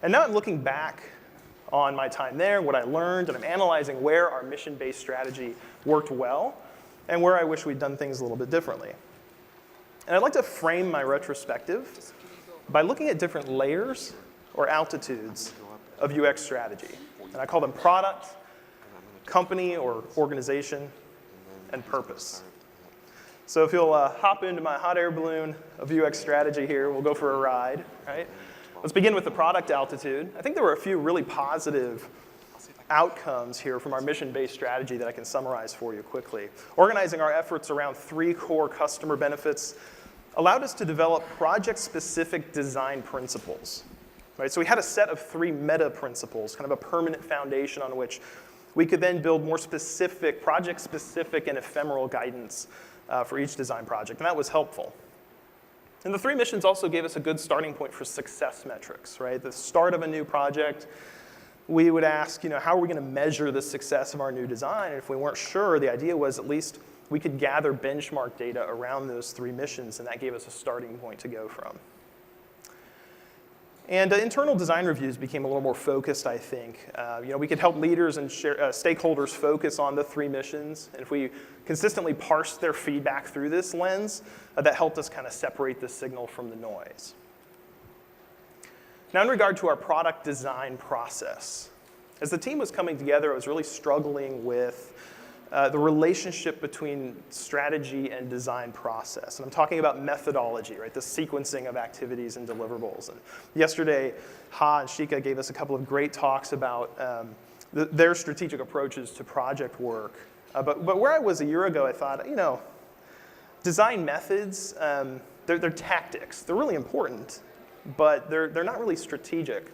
And now I'm looking back on my time there, what I learned, and I'm analyzing where our mission-based strategy worked well and where I wish we'd done things a little bit differently. And I'd like to frame my retrospective by looking at different layers or altitudes of UX strategy. And I call them product, company or organization, and purpose. So if you'll hop into my hot air balloon of UX strategy here, we'll go for a ride, right? Let's begin with the product altitude. I think there were a few really positive outcomes here from our mission-based strategy that I can summarize for you quickly. Organizing our efforts around 3 core customer benefits allowed us to develop project-specific design principles. Right? So we had a set of 3 meta principles, kind of a permanent foundation on which we could then build more specific, project-specific and ephemeral guidance for each design project, and that was helpful. And the 3 missions also gave us a good starting point for success metrics, right? The start of a new project, we would ask, how are we going to measure the success of our new design? And if we weren't sure, the idea was at least we could gather benchmark data around those 3 missions, and that gave us a starting point to go from. And internal design reviews became a little more focused, I think. We could help leaders and stakeholders focus on the 3 missions. And if we consistently parsed their feedback through this lens, that helped us kind of separate the signal from the noise. Now, in regard to our product design process, as the team was coming together, I was really struggling with the relationship between strategy and design process. And I'm talking about methodology, right? The sequencing of activities and deliverables. And yesterday, Ha and Shika gave us a couple of great talks about their strategic approaches to project work. But where I was a year ago, I thought, design methods, they're tactics. They're really important, but they're not really strategic.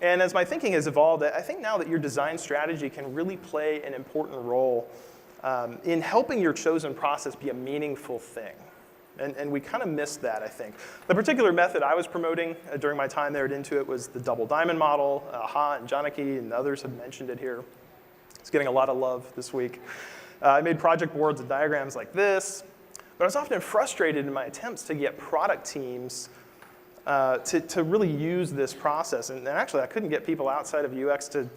And as my thinking has evolved, I think now that your design strategy can really play an important role in helping your chosen process be a meaningful thing. And we kind of missed that, I think. The particular method I was promoting during my time there at Intuit was the double diamond model. Ha and Janaki and others have mentioned it here. It's getting a lot of love this week. I made project boards and diagrams like this, but I was often frustrated in my attempts to get product teams to really use this process. And actually, I couldn't get people outside of UX to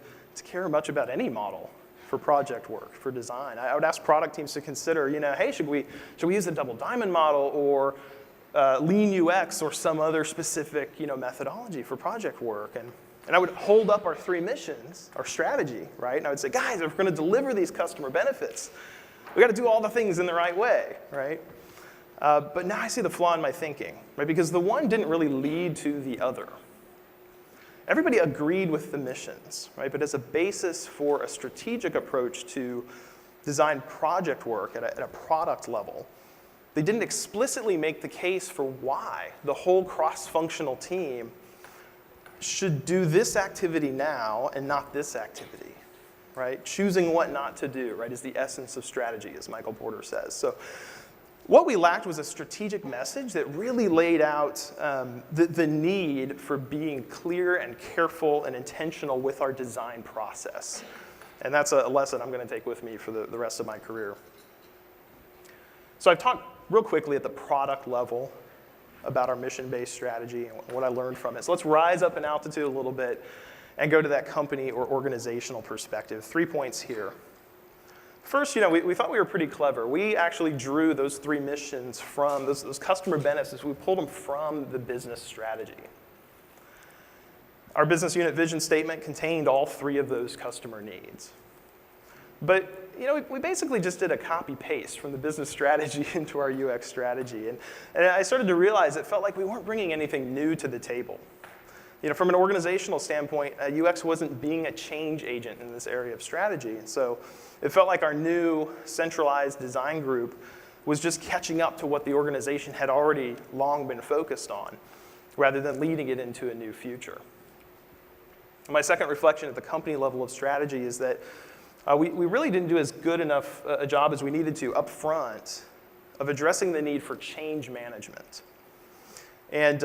care much about any model for project work, for design. I would ask product teams to consider, hey, should we use the double diamond model or lean UX or some other specific methodology for project work? And I would hold up our 3 missions, our strategy, right? And I would say, guys, if we're going to deliver these customer benefits, we got to do all the things in the right way, right? But now I see the flaw in my thinking, right? Because the one didn't really lead to the other. Everybody agreed with the missions, right? But as a basis for a strategic approach to design project work at a product level, they didn't explicitly make the case for why the whole cross-functional team should do this activity now and not this activity, right? Choosing what not to do, right, is the essence of strategy, as Michael Porter says. So what we lacked was a strategic message that really laid out the need for being clear and careful and intentional with our design process. And that's a lesson I'm going to take with me for the rest of my career. So I've talked real quickly at the product level about our mission-based strategy and what I learned from it. So let's rise up in altitude a little bit and go to that company or organizational perspective. 3 points here. First, we thought we were pretty clever. We actually drew those 3 missions from, those customer benefits, we pulled them from the business strategy. Our business unit vision statement contained all 3 of those customer needs. But we basically just did a copy-paste from the business strategy into our UX strategy. And I started to realize it felt like we weren't bringing anything new to the table. From an organizational standpoint, UX wasn't being a change agent in this area of strategy. And so it felt like our new centralized design group was just catching up to what the organization had already long been focused on, rather than leading it into a new future. And my second reflection at the company level of strategy is that we really didn't do as good enough a job as we needed to up front of addressing the need for change management. And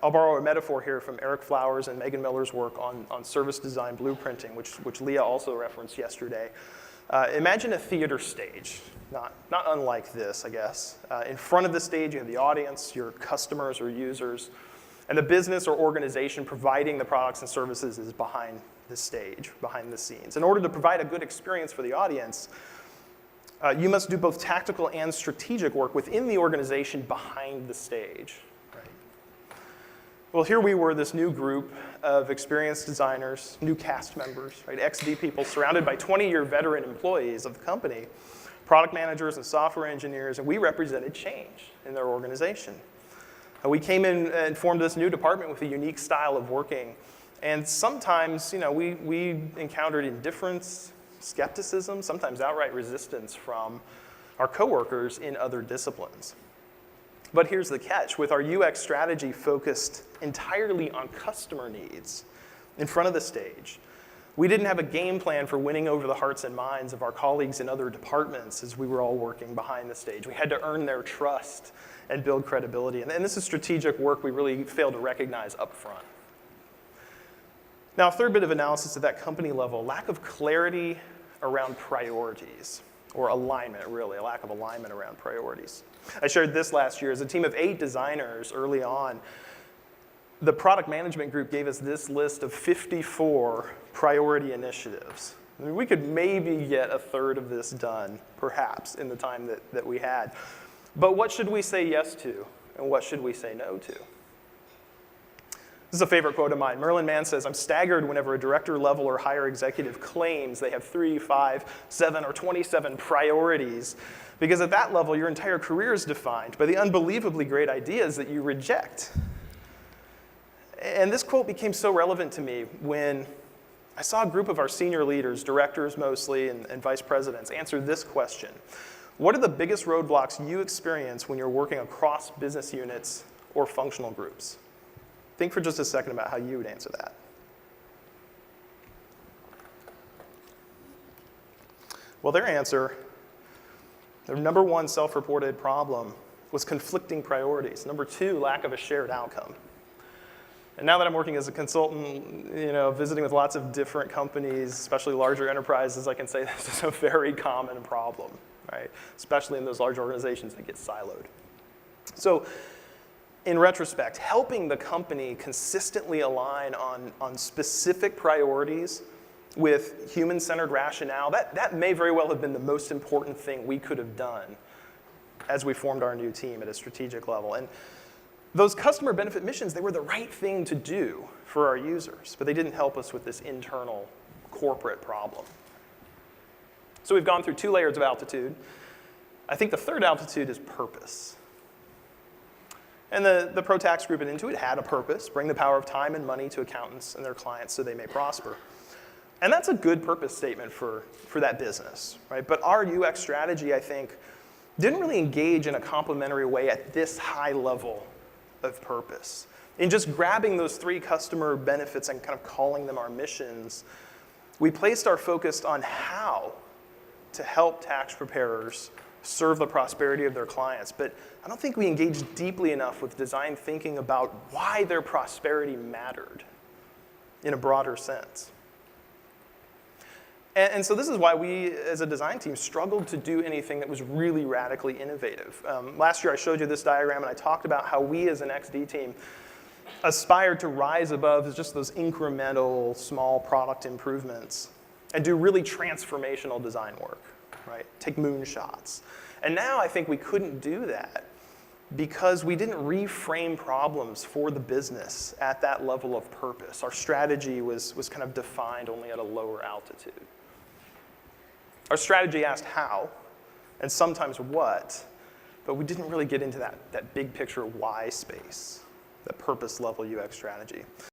I'll borrow a metaphor here from Eric Flowers and Megan Miller's work on service design blueprinting, which Leah also referenced yesterday. Imagine a theater stage, not unlike this, I guess. In front of the stage, you have the audience, your customers or users. And the business or organization providing the products and services is behind the stage, behind the scenes. In order to provide a good experience for the audience, you must do both tactical and strategic work within the organization behind the stage. Right? Well, here we were, this new group of experienced designers, new cast members, right? XD people surrounded by 20-year veteran employees of the company, product managers and software engineers, and we represented change in their organization. We came in and formed this new department with a unique style of working. And sometimes, we encountered indifference, skepticism, sometimes outright resistance from our coworkers in other disciplines. But here's the catch. With our UX strategy focused entirely on customer needs in front of the stage, we didn't have a game plan for winning over the hearts and minds of our colleagues in other departments as we were all working behind the stage. We had to earn their trust and build credibility. And this is strategic work we really failed to recognize up front. Now, a third bit of analysis at that company level, lack of clarity around priorities, or alignment, really, a lack of alignment around priorities. I shared this last year. As a team of 8 designers early on, the product management group gave us this list of 54 priority initiatives. I mean, we could maybe get a third of this done, perhaps, in the time that we had. But what should we say yes to, and what should we say no to? This is a favorite quote of mine. Merlin Mann says, "I'm staggered whenever a director level or higher executive claims they have 3, 5, 7, or 27 priorities, because at that level, your entire career is defined by the unbelievably great ideas that you reject." And this quote became so relevant to me when I saw a group of our senior leaders, directors mostly, and vice presidents, answer this question. What are the biggest roadblocks you experience when you're working across business units or functional groups? Think for just a second about how you would answer that. Well, their answer, their number 1 self-reported problem was conflicting priorities. Number 2, lack of a shared outcome. And now that I'm working as a consultant, visiting with lots of different companies, especially larger enterprises, I can say this is a very common problem, right? Especially in those large organizations that get siloed. So in retrospect, helping the company consistently align on specific priorities with human-centered rationale, that may very well have been the most important thing we could have done as we formed our new team at a strategic level. And those customer benefit missions, they were the right thing to do for our users, but they didn't help us with this internal corporate problem. So we've gone through 2 layers of altitude. I think the third altitude is purpose. And the ProTax group at Intuit had a purpose, bring the power of time and money to accountants and their clients so they may prosper. And that's a good purpose statement for that business, right? But our UX strategy, I think, didn't really engage in a complementary way at this high level of purpose. In just grabbing those 3 customer benefits and kind of calling them our missions, we placed our focus on how to help tax preparers serve the prosperity of their clients. But I don't think we engaged deeply enough with design thinking about why their prosperity mattered in a broader sense. And so this is why we, as a design team, struggled to do anything that was really radically innovative. Last year I showed you this diagram and I talked about how we as an XD team aspired to rise above just those incremental small product improvements and do really transformational design work, right? Take moonshots. And now I think we couldn't do that because we didn't reframe problems for the business at that level of purpose. Our strategy was kind of defined only at a lower altitude. Our strategy asked how, and sometimes what, but we didn't really get into that big picture why space, that purpose level UX strategy.